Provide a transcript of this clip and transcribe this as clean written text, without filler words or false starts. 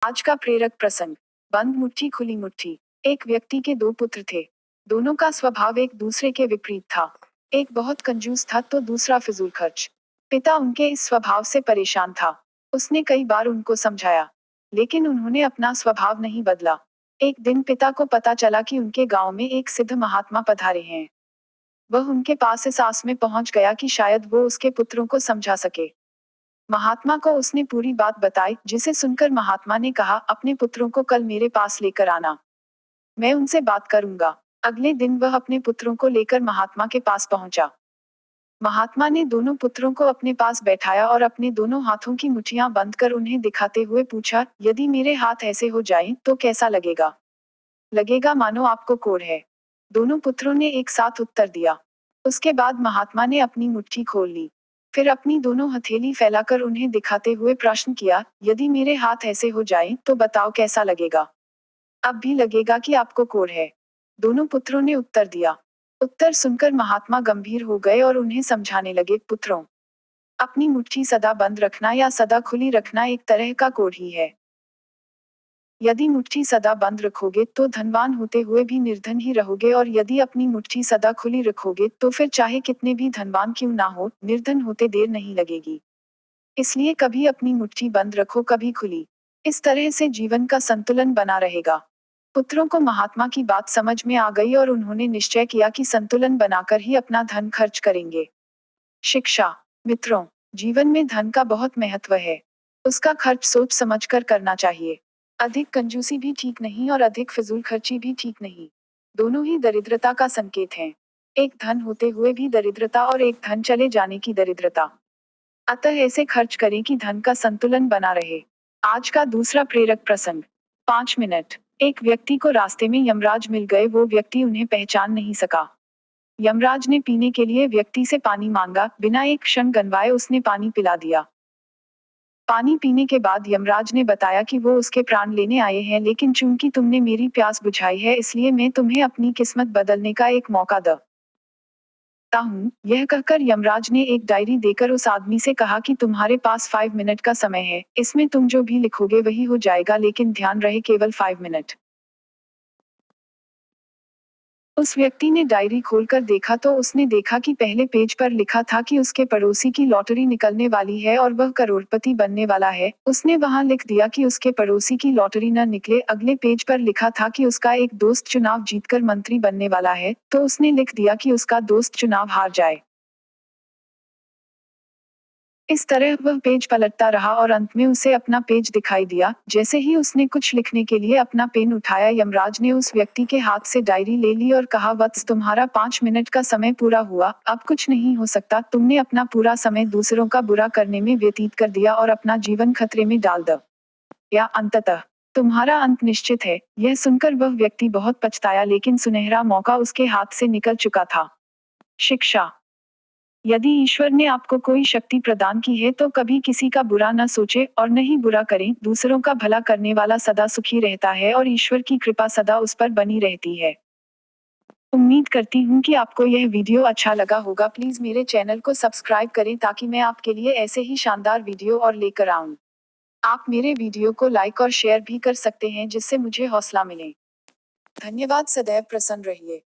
आज का प्रेरक प्रसंग। बंद मुट्ठी खुली मुट्ठी। एक व्यक्ति के दो पुत्र थे। दोनों का स्वभाव एक दूसरे के विपरीत था। एक बहुत कंजूस था तो दूसरा फिजूल खर्च। पिता उनके इस स्वभाव से परेशान था। उसने कई बार उनको समझाया, लेकिन उन्होंने अपना स्वभाव नहीं बदला। एक दिन पिता को पता चला कि उनके गांव में एक सिद्ध महात्मा पधारे हैं। वह उनके पास इस आस में पहुंच गया कि शायद वो उसके पुत्रों को समझा सके। महात्मा को उसने पूरी बात बताई, जिसे सुनकर महात्मा ने कहा, अपने पुत्रों को कल मेरे पास लेकर आना, मैं उनसे बात करूंगा। अगले दिन वह अपने पुत्रों को लेकर महात्मा के पास पहुंचा। महात्मा ने दोनों पुत्रों को अपने पास बैठाया और अपने दोनों हाथों की मुट्ठियां बंद कर उन्हें दिखाते हुए पूछा, यदि मेरे हाथ ऐसे हो जाएं तो कैसा लगेगा? लगेगा मानो आपको कोढ़ है। दोनों पुत्रों ने एक साथ उत्तर दिया। उसके बाद महात्मा ने अपनी मुट्ठी खोल ली। फिर अपनी दोनों हथेली फैलाकर उन्हें दिखाते हुए प्रश्न किया, यदि मेरे हाथ ऐसे हो जाएं तो बताओ कैसा लगेगा? अब भी लगेगा कि आपको कोढ़ है? दोनों पुत्रों ने उत्तर दिया। उत्तर सुनकर महात्मा गंभीर हो गए और उन्हें समझाने लगे, पुत्रों, अपनी मुट्ठी सदा बंद रखना या सदा खुली रखना एक तरह का कोढ़ ही है। यदि मुट्ठी सदा बंद रखोगे तो धनवान होते हुए भी निर्धन ही रहोगे, और यदि अपनी मुट्ठी सदा खुली रखोगे तो फिर चाहे कितने भी धनवान क्यों ना हो, निर्धन होते देर नहीं लगेगी। इसलिए कभी अपनी मुट्ठी बंद रखो, कभी खुली। इस तरह से जीवन का संतुलन बना रहेगा। पुत्रों को महात्मा की बात समझ में आ गई और उन्होंने निश्चय किया कि संतुलन बनाकर ही अपना धन खर्च करेंगे। शिक्षा। मित्रों, जीवन में धन का बहुत महत्व है। उसका खर्च सोच समझकर करना चाहिए। अधिक कंजूसी भी ठीक नहीं और अधिक फिजूल खर्ची भी ठीक नहीं। दोनों ही दरिद्रता का संकेत हैं। एक धन होते हुए भी दरिद्रता और एक धन चले जाने की दरिद्रता। अतः ऐसे खर्च करें कि धन का संतुलन बना रहे। आज का दूसरा प्रेरक प्रसंग। 5 मिनट। एक व्यक्ति को रास्ते में यमराज मिल गए। वो व्यक्ति उन्हें पहचान नहीं सका। यमराज ने पीने के लिए व्यक्ति से पानी मांगा। बिना एक क्षण गनवाए उसने पानी पिला दिया। पानी पीने के बाद यमराज ने बताया कि वो उसके प्राण लेने आए हैं, लेकिन चूंकि तुमने मेरी प्यास बुझाई है इसलिए मैं तुम्हें अपनी किस्मत बदलने का एक मौका देता हूँ। यह कहकर यमराज ने एक डायरी देकर उस आदमी से कहा कि तुम्हारे पास 5 मिनट का समय है, इसमें तुम जो भी लिखोगे वही हो जाएगा, लेकिन ध्यान रहे केवल 5 मिनट। उस व्यक्ति ने डायरी खोलकर देखा तो उसने देखा कि पहले पेज पर लिखा था कि उसके पड़ोसी की लॉटरी निकलने वाली है और वह करोड़पति बनने वाला है। उसने वहां लिख दिया कि उसके पड़ोसी की लॉटरी न निकले। अगले पेज पर लिखा था कि उसका एक दोस्त चुनाव जीतकर मंत्री बनने वाला है, तो उसने लिख दिया कि उसका दोस्त चुनाव हार जाए। इस तरह वह पेज पलटता रहा और अंत में उसे अपना पेज दिखाई दिया। जैसे ही उसने कुछ लिखने के लिए अपना पेन उठाया, यमराज ने उस व्यक्ति के हाथ से डायरी ले ली और कहा, वत्स, तुम्हारा 5 मिनट का समय पूरा हुआ। अब कुछ नहीं हो सकता। तुमने अपना पूरा समय दूसरों का बुरा करने में व्यतीत कर दिया और अपना जीवन खतरे में डाल दिया। अंततः तुम्हारा अंत निश्चित है। यह सुनकर वह व्यक्ति बहुत पछताया, लेकिन सुनहरा मौका उसके हाथ से निकल चुका था। शिक्षा। यदि ईश्वर ने आपको कोई शक्ति प्रदान की है तो कभी किसी का बुरा न सोचे और न ही बुरा करें। दूसरों का भला करने वाला सदा सुखी रहता है और ईश्वर की कृपा सदा उस पर बनी रहती है। उम्मीद करती हूँ कि आपको यह वीडियो अच्छा लगा होगा। प्लीज मेरे चैनल को सब्सक्राइब करें ताकि मैं आपके लिए ऐसे ही शानदार वीडियो और लेकर आऊं। आप मेरे वीडियो को लाइक और शेयर भी कर सकते हैं, जिससे मुझे हौसला मिले। धन्यवाद। सदैव प्रसन्न रहिए।